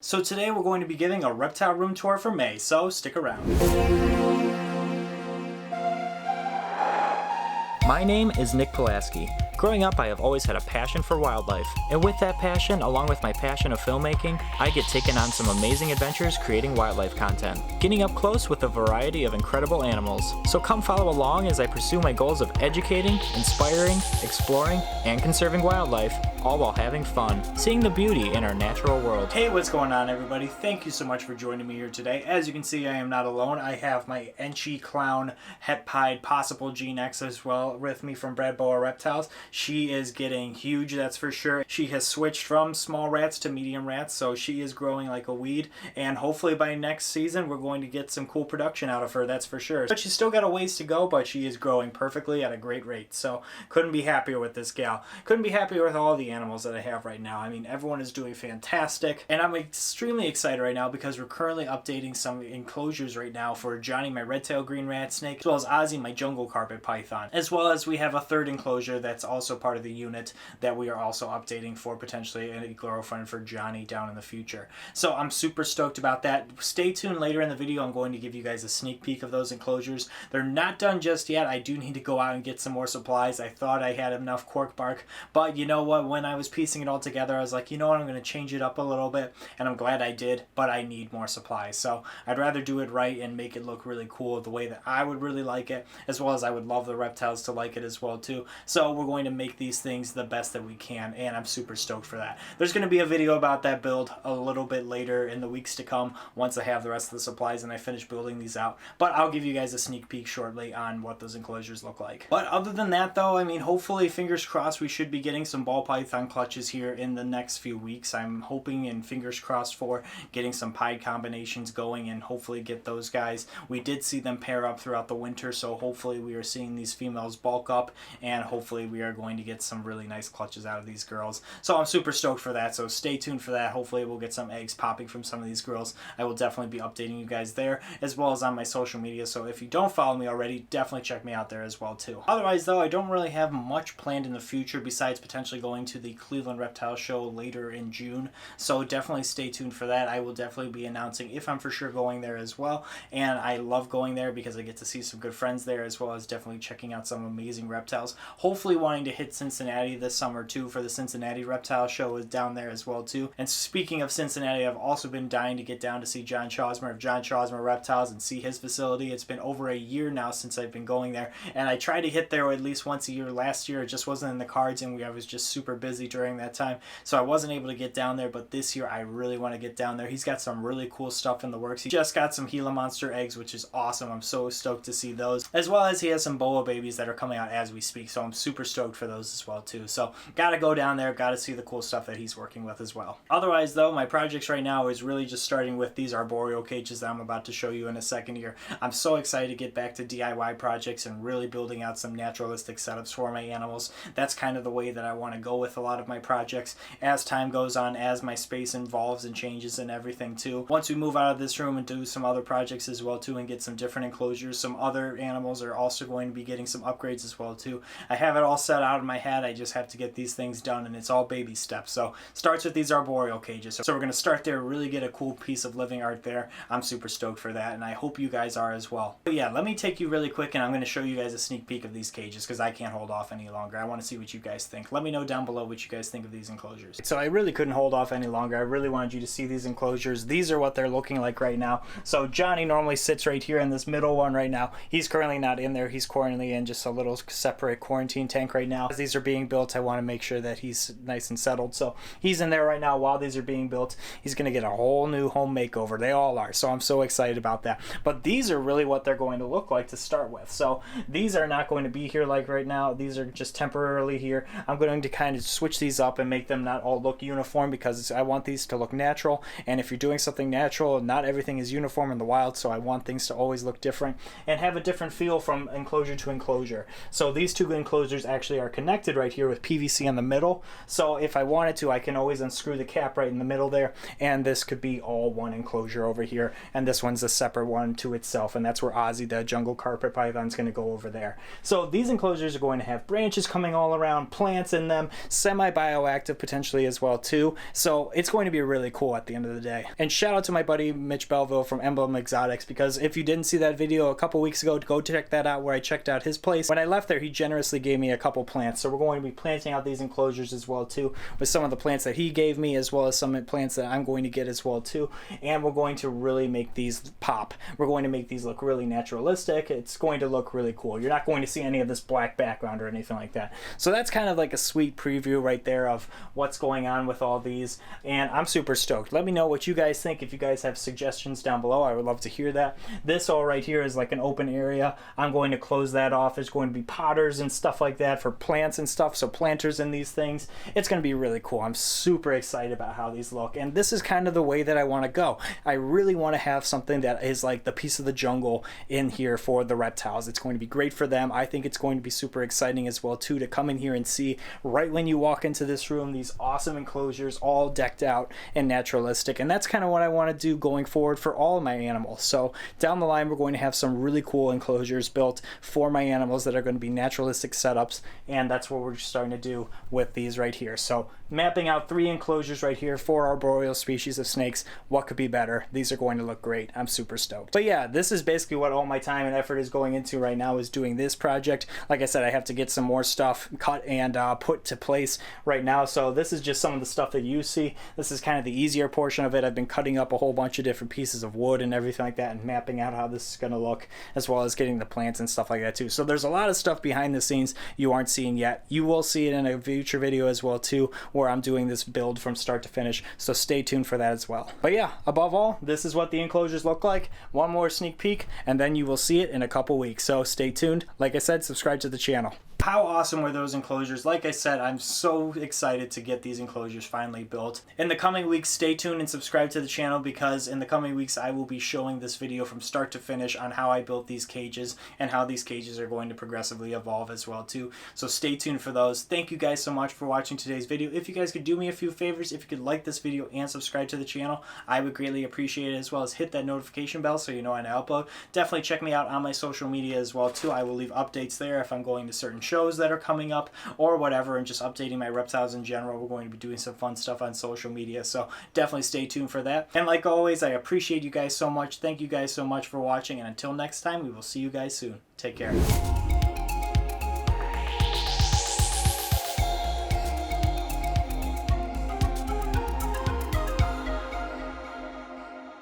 So today we're going to be giving a reptile room tour for May, so stick around. My name is Nick Pulaski. Growing up, I have always had a passion for wildlife, and with that passion, along with my passion of filmmaking, I get taken on some amazing adventures creating wildlife content, getting up close with a variety of incredible animals. So come follow along as I pursue my goals of educating, inspiring, exploring, and conserving wildlife, all while having fun, seeing the beauty in our natural world. Hey, what's going on, everybody? Thank you so much for joining me here today. As you can see, I am not alone. I have my NJP Clown Het Pied Possible Gene X as well with me from Brad Boa Reptiles. She is getting huge, that's for sure. She has switched from small rats to medium rats, so she is growing like a weed, and hopefully by next season we're going to get some cool production out of her, that's for sure. But she's still got a ways to go, but she is growing perfectly at a great rate, so couldn't be happier with this gal. Couldn't be happier with all the animals that I have right now. I mean, everyone is doing fantastic, and I'm extremely excited right now because we're currently updating some enclosures right now for Johnny, my red-tailed green rat snake, as well as Ozzy, my jungle carpet python, as well as we have a third enclosure that's also part of the unit that we are also updating for potentially a girlfriend for Johnny down in the future. So I'm super stoked about that. Stay tuned later in the video. I'm going to give you guys a sneak peek of those enclosures. They're not done just yet. I do need to go out and get some more supplies. I thought I had enough cork bark, but you know what, when I was piecing it all together, I was like, you know what, I'm going to change it up a little bit, and I'm glad I did, but I need more supplies. So I'd rather do it right and make it look really cool the way that I would really like it, as well as I would love the reptiles to like it as well too. So we're going to make these things the best that we can, and I'm super stoked for that. There's going to be a video about that build a little bit later in the weeks to come once I have the rest of the supplies and I finish building these out, but I'll give you guys a sneak peek shortly on what those enclosures look like. But other than that though, I mean, hopefully, fingers crossed, we should be getting some ball python clutches here in the next few weeks. I'm hoping and fingers crossed for getting some pied combinations going and hopefully get those guys. We did see them pair up throughout the winter, so hopefully we are seeing these females bulk up, and hopefully we are going to get some really nice clutches out of these girls. So I'm super stoked for that, so stay tuned for that. Hopefully we'll get some eggs popping from some of these girls. I will definitely be updating you guys there, as well as on my social media, so if you don't follow me already, definitely check me out there as well too. Otherwise though, I don't really have much planned in the future besides potentially going to the Cleveland Reptile Show later in June, so definitely stay tuned for that. I will definitely be announcing if I'm for sure going there as well, and I love going there because I get to see some good friends there, as well as definitely checking out some amazing reptiles. Hopefully wanting to hit Cincinnati this summer too for the Cincinnati Reptile Show is down there as well too. And speaking of Cincinnati, I've also been dying to get down to see John Chosmer of John Chosmer Reptiles and see his facility. It's been over a year now since I've been going there, and I try to hit there at least once a year. Last year it just wasn't in the cards, and I was just super busy during that time, so I wasn't able to get down there, but this year I really want to get down there. He's got some really cool stuff in the works. He just got some Gila Monster eggs, which is awesome. I'm so stoked to see those, as well as he has some boa babies that are coming out as we speak, so I'm super stoked for those as well too. So gotta go down there, gotta see the cool stuff that he's working with as well. Otherwise though, my projects right now is really just starting with these arboreal cages that I'm about to show you in a second here. I'm so excited to get back to DIY projects and really building out some naturalistic setups for my animals. That's kind of the way that I want to go with a lot of my projects as time goes on, as my space evolves and changes and everything too. Once we move out of this room and do some other projects as well too and get some different enclosures, some other animals are also going to be getting some upgrades as well too. I have it all set out in my head. I just have to get these things done, and it's all baby steps. So starts with these arboreal cages. So we're going to start there, really get a cool piece of living art there. I'm super stoked for that, and I hope you guys are as well. But yeah, let me take you really quick, and I'm going to show you guys a sneak peek of these cages because I can't hold off any longer. I want to see what you guys think. Let me know down below what you guys think of these enclosures. So I really couldn't hold off any longer. I really wanted you to see these enclosures. These are what they're looking like right now. So Johnny normally sits right here in this middle one right now. He's currently not in there. He's currently in just a little separate quarantine tank right now. As these are being built, I want to make sure that he's nice and settled. So he's in there right now while these are being built. He's going to get a whole new home makeover. They all are. So I'm so excited about that. But these are really what they're going to look like to start with. So these are not going to be here like right now. These are just temporarily here. I'm going to kind of switch these up and make them not all look uniform because I want these to look natural. And if you're doing something natural, not everything is uniform in the wild. So I want things to always look different and have a different feel from enclosure to enclosure. So these two enclosures actually actually are connected right here with PVC in the middle. So if I wanted to, I can always unscrew the cap right in the middle there, and this could be all one enclosure over here, and this one's a separate one to itself, and that's where Ozzy, the jungle carpet python, is going to go over there. So these enclosures are going to have branches coming all around, plants in them, semi-bioactive potentially as well too. So it's going to be really cool at the end of the day. And shout out to my buddy Mitch Belleville from NJP EXOTICS, because if you didn't see that video a couple weeks ago, go check that out, where I checked out his place. When I left there, he generously gave me a couple plants, so we're going to be planting out these enclosures as well too, with some of the plants that he gave me, as well as some plants that I'm going to get as well too. And we're going to really make these pop. We're going to make these look really naturalistic. It's going to look really cool. You're not going to see any of this black background or anything like that. So that's kind of like a sweet preview right there of what's going on with all these, and I'm super stoked. Let me know what you guys think. If you guys have suggestions down below, I would love to hear that. This all right here is like an open area. I'm going to close that off. There's going to be potters and stuff like that for plants and stuff, so planters in these things. It's going to be really cool. I'm super excited about how these look, and this is kind of the way that I want to go. I really want to have something that is like the piece of the jungle in here for the reptiles. It's going to be great for them. I think it's going to be super exciting as well too, to come in here and see right when you walk into this room these awesome enclosures all decked out and naturalistic. And that's kind of what I want to do going forward for all of my animals. So down the line, we're going to have some really cool enclosures built for my animals that are going to be naturalistic setups, and that's what we're starting to do with these right here. So mapping out 3 enclosures right here for our boreal species of snakes. What could be better? These are going to look great. I'm super stoked. But yeah, this is basically what all my time and effort is going into right now, is doing this project. Like I said, I have to get some more stuff cut and put to place right now. So this is just some of the stuff that you see. This is kind of the easier portion of it. I've been cutting up a whole bunch of different pieces of wood and everything like that, and mapping out how this is going to look, as well as getting the plants and stuff like that too. So there's a lot of stuff behind the scenes you aren't seeing yet. You will see it in a future video as well too, where I'm doing this build from start to finish. So stay tuned for that as well. But yeah, above all, this is what the enclosures look like. One more sneak peek, and then you will see it in a couple weeks. So stay tuned. Like I said, subscribe to the channel. How awesome were those enclosures? Like I said, I'm so excited to get these enclosures finally built. In the coming weeks, stay tuned and subscribe to the channel, because in the coming weeks I will be showing this video from start to finish on how I built these cages and how these cages are going to progressively evolve as well too. So stay tuned for those. Thank you guys so much for watching today's video. If you guys could do me a few favors, if you could like this video and subscribe to the channel, I would greatly appreciate it, as well as hit that notification bell so you know when I upload. Definitely check me out on my social media as well too. I will leave updates there if I'm going to certain shows that are coming up or whatever, and just updating my reptiles in general. We're going to be doing some fun stuff on social media, so definitely stay tuned for that. And like always, I appreciate you guys so much. Thank you guys so much for watching, and until next time, we will see you guys soon. Take care.